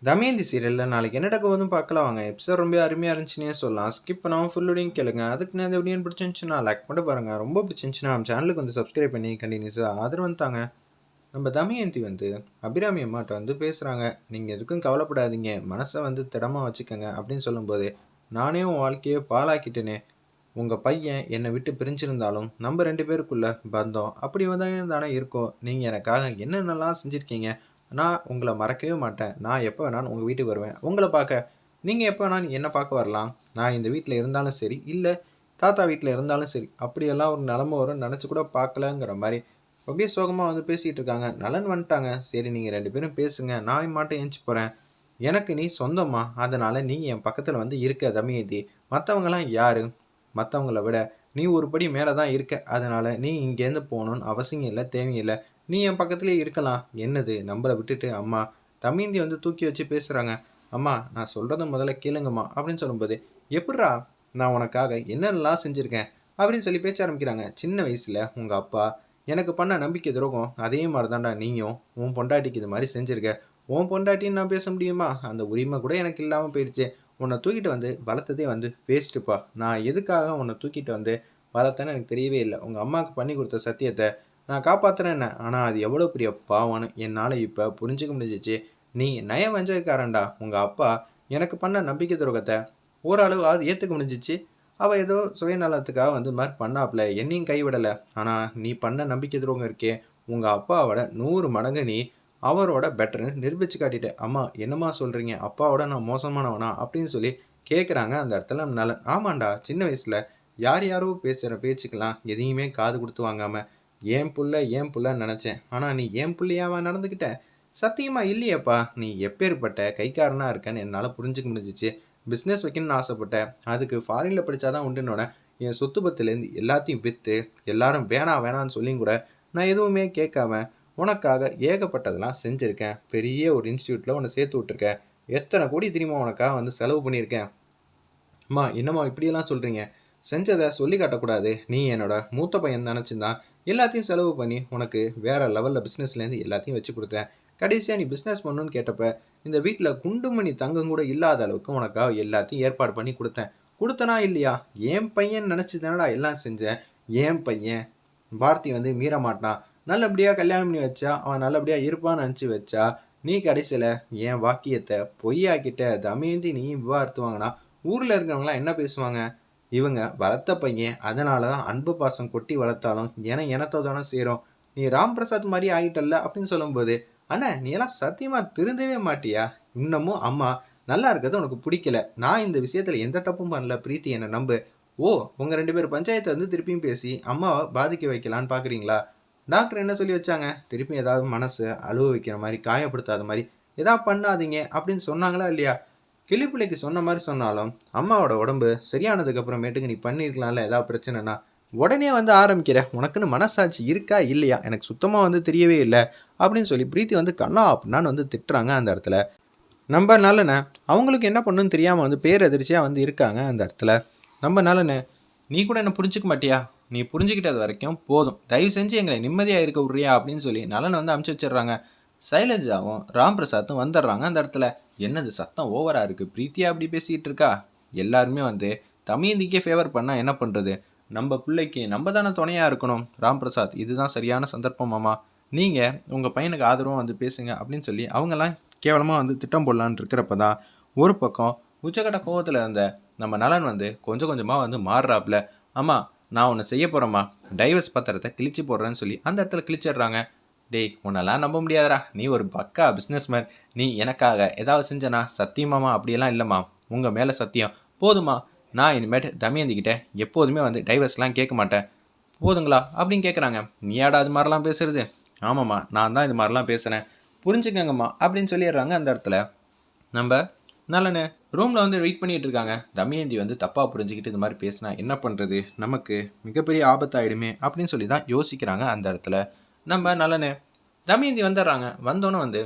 தமயந்தி சீரியலில் நாளைக்கு என்ன நடக்க போதும் பார்க்கலாம் வாங்க. எபிசோட் ரொம்ப அருமையாக இருந்துச்சுன்னே சொல்லலாம். ஸ்கிப் பண்ணாமல் ஃபுல்லோடையும் கேளுங்க. அதுக்கு நான் இந்த வீடியோ பிடிச்சிருந்துச்சுன்னா லைக் பண்ணி பாருங்கள். ரொம்ப பிடிச்சிருந்துச்சுன்னா நம்ம சேனலுக்கு வந்து சப்ஸ்கிரைப் பண்ணி கண்டினியூஸாக ஆதரவு தாங்க. நம்ம தமயந்தி வந்து அபிராமி அம்மாட்ட வந்து பேசுகிறாங்க. நீங்கள் எதுக்கும் கவலைப்படாதீங்க, மனசை வந்து திடமாக வச்சுக்கோங்க அப்படின்னு சொல்லும்போது, நானே உன் வாழ்க்கையை பாழாக்கிட்டேனே. உங்கள் பையன் என்னை விட்டு பிரிஞ்சிருந்தாலும் நம்ம 2 பேருக்குள்ள பந்தம் அப்படி தானே இருக்கோம். நீங்கள் எனக்காக என்னென்னலாம் செஞ்சுருக்கீங்க. நான் உங்கள மறக்கவே மாட்டேன். நான் எப்போ வேணாலும் உங்கள் வீட்டுக்கு வருவேன் உங்கள பார்க்க. நீங்கள் எப்போ வேணாலும் என்ன பார்க்க வரலாம். நான் இந்த வீட்டில் இருந்தாலும் சரி, இல்லை தாத்தா வீட்டில் இருந்தாலும் சரி, அப்படியெல்லாம் ஒரு நிலமை வரும்னு நினச்சி கூட பார்க்கலங்கிற மாதிரி ரொம்ப சோகமாக வந்து பேசிகிட்டு இருக்காங்க. நலன் வந்துட்டாங்க. சரி நீங்கள் 2 பேரும் பேசுங்க, நான் மாட்டேன் ஏஞ்சி போகிறேன். எனக்கு நீ சொந்தமா, அதனால் நீங்கள் என் பக்கத்தில் வந்து இருக்க தமயந்தி. மற்றவங்களாம் யார்? மற்றவங்கள விட நீ ஒரு படி மேலே தான் இருக்க. அதனால் நீ இங்கேருந்து போகணுன்னு அவசியம் இல்லை, தேவையில்லை. நீ என் பக்கத்துலேயே இருக்கலாம். என்னது நம்மளை விட்டுட்டு அம்மா தமயந்தி வந்து தூக்கி வச்சு பேசுகிறாங்க. அம்மா நான் சொல்கிறத முதல்ல கேளுங்கம்மா அப்படின்னு சொல்லும்போது, எப்பட்றா நான் உனக்காக என்னென்னலாம் செஞ்சுருக்கேன் அப்படின்னு சொல்லி பேச்ச ஆரம்பிக்கிறாங்க. சின்ன வயசில் உங்கள் அப்பா எனக்கு பண்ண நம்பிக்கை துரோகம் அதே மாதிரி தான்டா நீயும் உன் பொண்டாட்டிக்கு இது மாதிரி செஞ்சுருக்க. உன் பொண்டாட்டின்னு நான் பேச முடியுமா? அந்த உரிமை கூட எனக்கு இல்லாமல் போயிடுச்சு. உன்னை தூக்கிட்டு வந்து வளர்த்ததே வந்து வேஸ்ட்டுப்பா. நான் எதுக்காக உன்னை தூக்கிட்டு வந்து வளர்த்தேன்னு எனக்கு தெரியவே இல்லை. உங்கள் அம்மாவுக்கு பண்ணி கொடுத்த சத்தியத்தை நான் காப்பாற்றுறேன் என்ன, ஆனால் அது எவ்வளோ பெரிய பாவம்னு என்னால் இப்போ புரிஞ்சுக்க முடிஞ்சிச்சு. நீ நய வஞ்சகக்காரன்டா. உங்கள் அப்பா எனக்கு பண்ண நம்பிக்கை துரோகத்தை ஓரளவு அது ஏற்றுக்க முடிஞ்சிச்சு. அவள் ஏதோ சுயநலத்துக்காக வந்து மாதிரி பண்ணாப்புல, என்னையும் கைவிடலை. ஆனால் நீ பண்ண நம்பிக்கை துரோகம் இருக்கே, உங்கள் அப்பாவோட 100 மடங்கு நீ அவரோட பெட்டர்னு நிரூபித்து காட்டிட்ட. அம்மா என்னம்மா சொல்கிறீங்க, அப்பாவோட நான் மோசமானவனா அப்படின்னு சொல்லி கேட்குறாங்க. அந்த இடத்துல நலன், ஆமாண்டா சின்ன வயசில் யார் யாரோ பேசுகிற பேச்சுக்கெல்லாம் எதையுமே காது கொடுத்து வாங்காமல் ஏன் புள்ளன்னு நினச்சேன். ஆனால் நீ ஏன் புள்ளையாவா நடந்துக்கிட்ட? சத்தியமா இல்லையேப்பா. நீ எப்பேற்பட்ட கைக்காரனாக இருக்கன்னு என்னால் புரிஞ்சுக்க முடிஞ்சிச்சு. பிஸ்னஸ் வைக்கணும்னு ஆசைப்பட்டேன். அதுக்கு ஃபாரினில் படித்தாதான் உண்டுன்னோட என் சொத்து பத்துலேருந்து எல்லாத்தையும் விற்று எல்லாரும் வேணான்னு சொல்லியும் கூட நான் எதுவுமே கேட்காம உனக்காக ஏகப்பட்டதெல்லாம் செஞ்சுருக்கேன். பெரிய ஒரு இன்ஸ்டியூட்டில் உன்னை சேர்த்து விட்ருக்கேன். எத்தனை கோடி தெரியுமா உனக்காக வந்து செலவு பண்ணியிருக்கேன். அம்மா என்னம்மா இப்படியெல்லாம் சொல்கிறீங்க? செஞ்சதை சொல்லி காட்டக்கூடாது. நீ என்னோட மூத்த பையன் நினச்சிருந்தான் எல்லாத்தையும் செலவு பண்ணி உனக்கு வேறு லெவலில் பிஸ்னஸ்லேருந்து எல்லாத்தையும் வச்சு கொடுத்தேன். கடைசியாக நீ பிஸ்னஸ் பண்ணணுன்னு கேட்டப்ப இந்த வீட்டில் குண்டுமணி தங்கம் கூட இல்லாத அளவுக்கு உனக்காக எல்லாத்தையும் ஏற்பாடு பண்ணி கொடுத்தனா இல்லையா? என் பையன் நினச்சி தானடா எல்லாம் செஞ்சேன். என் பையன் வார்த்தை வந்து மீற மாட்டான். நல்லபடியாக கல்யாணம் பண்ணி வச்சா அவன் நல்லபடியாக இருப்பான்னு நினச்சி வச்சா நீ கடைசியில் என் வாக்கியத்தை பொய்யாக்கிட்ட. தமயந்தி நீ விவாகரத்து வாங்கினா ஊரில் இருக்கிறவங்களாம் என்ன பேசுவாங்க? இவங்க வளர்த்த பையன், அதனால தான் அன்பு பாசம் கொட்டி வளர்த்தாலும் எனத்தை தானே சேரும். நீ ராம் பிரசாத் மாதிரி ஆகிட்டல்ல அப்படின்னு சொல்லும்போது, அண்ணா நீ எல்லாம் சத்தியமாக திருந்தவே மாட்டியா? இன்னமும் அம்மா நல்லா இருக்கிறது உனக்கு பிடிக்கல. நான் இந்த விஷயத்தில் எந்த தப்பும் பண்ணல. பிரீத்தி என்னை நம்பு. ஓ உங்கள் 2 பேர் பஞ்சாயத்தை வந்து திருப்பியும் பேசி அம்மாவை பாதிக்க வைக்கலான்னு பார்க்குறீங்களா? டாக்டர் என்ன சொல்லி வச்சாங்க? திருப்பி ஏதாவது மனசு அழுவ வைக்கிற மாதிரி, காயப்படுத்தாத மாதிரி ஏதாவது பண்ணாதீங்க அப்படின்னு சொன்னாங்களா இல்லையா? கிளிப்பிள்ளைக்கு சொன்ன மாதிரி சொன்னாலும் அம்மாவோட உடம்பு சரியானதுக்கு அப்புறமேட்டுக்கு நீ பண்ணியிருக்கலாம்ல. ஏதாவது பிரச்சனைனா உடனே வந்து ஆரம்பிக்கிற. உனக்குன்னு மனசாட்சி இருக்கா இல்லையா? எனக்கு சுத்தமாக வந்து தெரியவே இல்லை அப்படின்னு சொல்லி பிரீத்தி வந்து கண்ணா அப்படின்னான்னு வந்து திட்டுறாங்க. அந்த இடத்துல நம்ம நலனை அவங்களுக்கு என்ன பண்ணுன்னு தெரியாமல் வந்து பேரதிர்ச்சியாக வந்து இருக்காங்க. அந்த இடத்துல நம்ம நலனை, நீ கூட என்ன புரிஞ்சுக்க மாட்டியா? நீ புரிஞ்சுக்கிட்டது வரைக்கும் போதும். தயவு செஞ்சு எங்களை நிம்மதியாக இருக்க விட்றியா அப்படின்னு சொல்லி நலனை வந்து அமுச்சு வச்சிடுறாங்க. சைலஜாவும் ராம் பிரசாத்தும் வந்துடுறாங்க. அந்த இடத்துல என்னது சத்தம் ஓவராக இருக்குது, பிரீத்தியா அப்படி பேசிக்கிட்டு இருக்கா? எல்லாருமே வந்து தமயந்திக்கே ஃபேவர் பண்ணால் என்ன பண்ணுறது? நம்ம பிள்ளைக்கு நம்ம தானே துணையாக இருக்கணும். ராம் பிரசாத் இதுதான் சரியான சந்தர்ப்பமாமா, நீங்கள் உங்கள் பையனுக்கு ஆதரவாக வந்து பேசுங்க அப்படின்னு சொல்லி அவங்கெல்லாம் கேவலமாக வந்து திட்டம் போடலான்னு இருக்கிறப்ப தான் ஒரு பக்கம் உச்சக்கட்ட கோவத்தில் இருந்த நம்ம நலன் வந்து கொஞ்சம் கொஞ்சமாக வந்து மாறுறாப்புல. ஆமாம் நான் ஒன்று செய்ய போகிறேம்மா, டைவர்ஸ் பத்திரத்தை கிழிச்சு போடுறேன்னு சொல்லி அந்த இடத்துல கிழிச்சிடுறாங்க. டேய் உன்னெல்லாம் நம்ப முடியாதரா, நீ ஒரு பக்கா பிஸ்னஸ்மேன். நீ எனக்காக ஏதாவது செஞ்சனா? சத்தியமாமா அப்படியெல்லாம் இல்லைம்மா, உங்கள் மேலே சத்தியம். போதுமா, நான் இனிமேட்டு தமயந்திக்கிட்ட எப்போதுமே வந்து டைவர்ஸ்லாம் கேட்க மாட்டேன். போதுங்களா அப்படின்னு கேட்குறாங்க. நீயாடா அது மாதிரிலாம் பேசுறது? ஆமாம்மா நான் தான் இது மாதிரிலாம் பேசுகிறேன், புரிஞ்சுக்கங்கம்மா அப்படின்னு சொல்லிடுறாங்க. அந்த இடத்துல நம்ம நல்லண்ணே ரூமில் வந்து வெயிட் பண்ணிகிட்டு இருக்காங்க. தமயந்தி வந்து தப்பாக புரிஞ்சுக்கிட்டு இது மாதிரி பேசினா என்ன பண்ணுறது, நமக்கு மிகப்பெரிய ஆபத்தாயிடுமே அப்படின்னு சொல்லி தான் யோசிக்கிறாங்க. அந்த இடத்துல நம்ம நல்லண்ணே தமயந்தி வந்துடுறாங்க. வந்தோன்னே வந்து,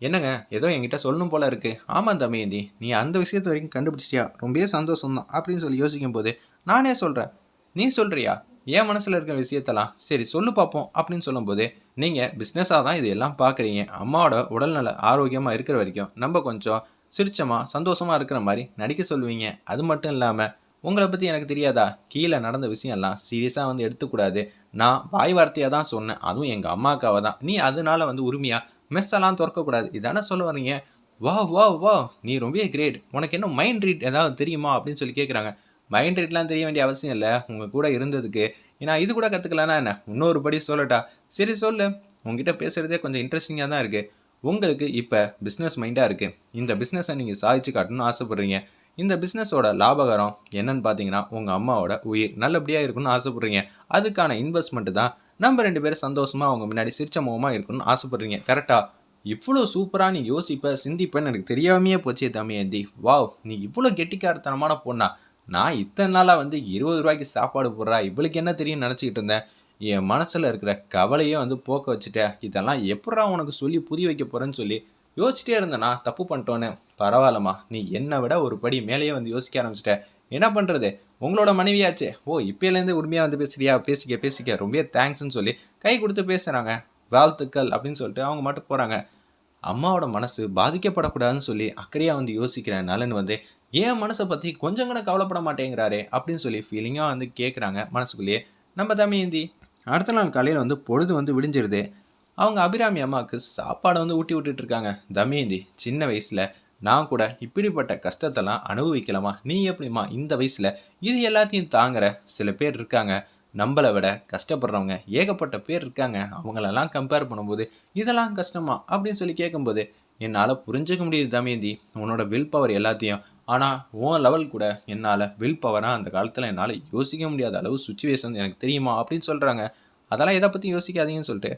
என்னங்க ஏதோ என்கிட்ட சொல்லணும் போல இருக்குது. ஆமாம் தமயந்தி, நீ அந்த விஷயத்து வரைக்கும் கண்டுபிடிச்சிட்டியா? ரொம்பவே சந்தோஷம்தான் அப்படின்னு சொல்லி யோசிக்கும் போது, நானே சொல்கிறேன், நீ சொல்கிறியா? என் மனசில் இருக்கிற விஷயத்தெல்லாம் சரி சொல்லு பார்ப்போம் அப்படின்னு சொல்லும்போது, நீங்கள் பிஸ்னஸாக தான் இது எல்லாம் பார்க்குறீங்க. அம்மாவோட உடல்நல ஆரோக்கியமாக இருக்கிற வரைக்கும் நம்ம கொஞ்சம் சிரிச்சமா சந்தோஷமாக இருக்கிற மாதிரி நடிக்க சொல்லுவீங்க. அது மட்டும் இல்லாமல் உங்களை பற்றி எனக்கு தெரியாதா, கீழே நடந்த விஷயம்லாம் சீரியஸாக வந்து எடுத்துக்கூடாது. நான் வாய் வார்த்தையாக தான் சொன்னேன், அதுவும் எங்கள் அம்மாக்காக தான். நீ அதனால வந்து உரிமையாக மெஸ் எல்லாம் திறக்கக்கூடாது, இதானே சொல்ல வரீங்க. வா வா வா, நீ ரொம்ப கிரேட். உனக்கு என்ன மைண்ட் ரீட் ஏதாவது தெரியுமா அப்படின்னு சொல்லி கேட்குறாங்க. மைண்ட் ரீட்லாம் தெரிய வேண்டிய அவசியம் இல்லை, உங்கள் கூட இருந்ததுக்கு நான் இது கூட கற்றுக்கலன்னா என்ன, இன்னொரு படி சொல்லட்டா. சரி சொல்லு, உங்ககிட்ட பேசுகிறதே கொஞ்சம் இன்ட்ரெஸ்டிங்காக தான் இருக்குது. உங்களுக்கு இப்போ பிஸ்னஸ் மைண்டாக இருக்குது, இந்த பிஸ்னஸை நீங்கள் சாதிச்சு காட்டணும்னு ஆசைப்பட்றீங்க. இந்த பிஸ்னஸோட லாபகரம் என்னன்னு பார்த்தீங்கன்னா உங்கள் அம்மாவோட உயிர் நல்லபடியாக இருக்கணும்னு ஆசைப்பட்றீங்க. அதுக்கான இன்வெஸ்ட்மெண்ட்டு தான் நம்ம 2 பேரும் சந்தோஷமாக அவங்க முன்னாடி சிரிச்ச முகமாக இருக்கணும்னு ஆசைப்பட்றீங்க. கரெக்டாக இவ்வளோ சூப்பராக நீ யோசிப்ப சிந்திப்பேன்னு எனக்கு தெரியாமையே போச்சே தமயந்தி. வாவ், நீ இவ்வளோ கெட்டிக்காரத்தனமான பொண்ணா. நான் இத்தனை நாளாக வந்து 20 ரூபாய்க்கு சாப்பாடு போடுறா இவளுக்கு என்ன தெரியும்னு நினச்சிக்கிட்டு இருந்தேன். என் மனசில் இருக்கிற கவலையே வந்து போக்க வச்சுட்டேன். இதெல்லாம் எப்படா உனக்கு சொல்லி புரிய வைக்க போகிறேன்னு சொல்லி யோசிச்சிட்டே இருந்தேனா, தப்பு பண்ணிட்டோன்னு. பரவாயில்லம்மா, நீ என்னை விட ஒரு படி மேலேயே வந்து யோசிக்க ஆரம்பிச்சிட்ட. என்ன பண்ணுறது, உங்களோட மனைவியாச்சே. ஓ, இப்போலேருந்து உரிமையாக வந்து பேசுறியா, பேசிக்க பேசிக்க, ரொம்ப தேங்க்ஸ்ன்னு சொல்லி கை கொடுத்து பேசுகிறாங்க. வாழ்த்துக்கள் அப்படின்னு சொல்லிட்டு அவங்க மட்டும் போகிறாங்க. அம்மாவோட மனசு பாதிக்கப்படக்கூடாதுன்னு சொல்லி அக்கறையாக வந்து யோசிக்கிறேன் நலன் வந்து என் மனசை பற்றி கொஞ்சம் கூட கவலைப்பட மாட்டேங்கிறாரே அப்படின்னு சொல்லி ஃபீலிங்காக வந்து கேட்குறாங்க மனசுக்குள்ளேயே நம்ம தமயந்தி. அடுத்த நாள் காலையில் வந்து பொழுது வந்து விடிஞ்சிருது. அவங்க அபிராமி அம்மாவுக்கு சாப்பாடை வந்து ஊட்டி விட்டுட்டு இருக்காங்க. தமயந்தி, சின்ன வயசில் நான் கூட இப்படிப்பட்ட கஷ்டத்தெல்லாம் அனுபவிக்கலாமா, நீ எப்படிமா இந்த வயசில் இது எல்லாத்தையும் தாங்குற. சில பேர் இருக்காங்க நம்மளை விட கஷ்டப்படுறவங்க, ஏகப்பட்ட பேர் இருக்காங்க. அவங்களெல்லாம் கம்பேர் பண்ணும்போது இதெல்லாம் கஷ்டமா அப்படின்னு சொல்லி கேட்கும்போது என்னால் புரிஞ்சுக்க முடியுது தமயந்தி உன்னோட வில் பவர் எல்லாத்தையும். ஆனால் உன் லெவல் கூட என்னால் வில் பவராக அந்த காலத்தில் என்னால் யோசிக்க முடியாத அளவு சுச்சுவேஷன் எனக்கு தெரியுமா அப்படின்னு சொல்கிறாங்க. அதெல்லாம் எதை பற்றி யோசிக்காதீங்கன்னு சொல்லிட்டு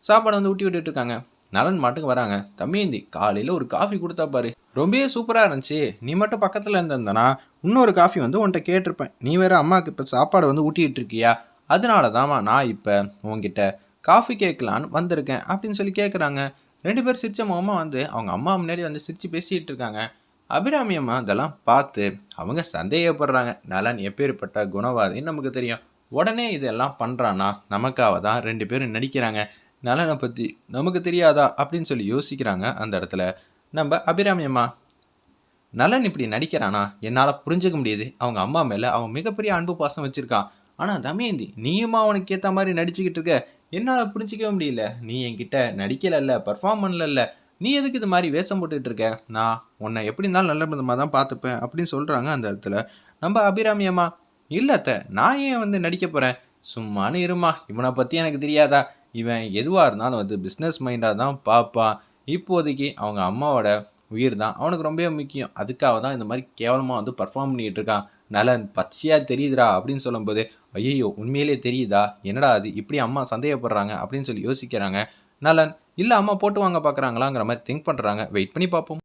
சாப்பாடு வந்து ஊட்டி விட்டுட்டு இருக்காங்க. நலன் மாட்டுக்கு வராங்க. தமயந்தி, காலையில் ஒரு காஃபி கொடுத்தா பாரு, ரொம்பவே சூப்பராக இருந்துச்சு. நீ மட்டும் பக்கத்தில் இருந்திருந்தனா இன்னொரு காஃபி வந்து உன்கிட்ட கேட்டிருப்பேன். நீ வேறு அம்மாவுக்கு இப்போ சாப்பாடு வந்து ஊட்டிகிட்டு இருக்கியா, அதனால தான்மா நான் இப்போ உங்ககிட்ட காஃபி கேட்கலான்னு வந்திருக்கேன் அப்படின்னு சொல்லி கேட்குறாங்க. 2 பேர் சிரிச்ச முகமாக வந்து அவங்க அம்மா முன்னாடி வந்து சிரித்து பேசிகிட்டு இருக்காங்க. அபிராமி அம்மா இதெல்லாம் பார்த்து அவங்க சந்தேகப்படுறாங்க. நலன் எப்பேற்பட்ட குணவாதின்னு நமக்கு தெரியும். உடனே இதெல்லாம் பண்ணுறான்னா நமக்காக தான் 2 பேரும் நடிக்கிறாங்க. நலனை பற்றி நமக்கு தெரியாதா அப்படின்னு சொல்லி யோசிக்கிறாங்க. அந்த இடத்துல நம்ம அபிராமி அம்மா, நலன் இப்படி நடிக்கிறானா என்னால் புரிஞ்சுக்க முடியுது. அவங்க அம்மா மேலே அவன் மிகப்பெரிய அன்பு பாசம் வச்சுருக்கான். ஆனால் தமயந்தி, நீயுமா அவனுக்கு ஏற்ற மாதிரி நடிச்சுக்கிட்டு இருக்க, என்னால் புரிஞ்சிக்கவே முடியல. நீ என்கிட்ட நடிக்கலைல்ல, பர்ஃபார்ம் பண்ணல, நீ எதுக்கு இது மாதிரி வேஷம் போட்டுட்டு இருக்க. நான் உன்னை எப்படி இருந்தாலும் நல்ல விதமாக தான் பார்த்துப்பேன் அப்படின்னு சொல்கிறாங்க. அந்த இடத்துல நம்ம அபிராமி அம்மா, இல்லத்த நான் ஏன் வந்து நடிக்க போகிறேன், சும்மானு இருமா, இவனை பற்றி எனக்கு தெரியாதா, இவன் எதுவாக இருந்தாலும் வந்து பிஸ்னஸ் மைண்டாக தான் பார்ப்பான். இப்போதைக்கு அவங்க அம்மாவோட உயிர் தான் அவனுக்கு ரொம்ப முக்கியம். அதுக்காக தான் இந்த மாதிரி கேவலமாக வந்து பர்ஃபார்ம் பண்ணிகிட்டு இருக்கான். நலன் பச்சையாக தெரியுதுடா அப்படின்னு சொல்லும்போது, ஐயோ உண்மையிலே தெரியுதா, என்னடா அது இப்படி அம்மா சந்தேகப்படுறாங்க அப்படின்னு சொல்லி யோசிக்கிறாங்க. நலன், இல்லை அம்மா போட்டு வாங்க பார்க்குறாங்களாங்கிற மாதிரி திங்க் பண்ணுறாங்க. வெயிட் பண்ணி பார்ப்போம்.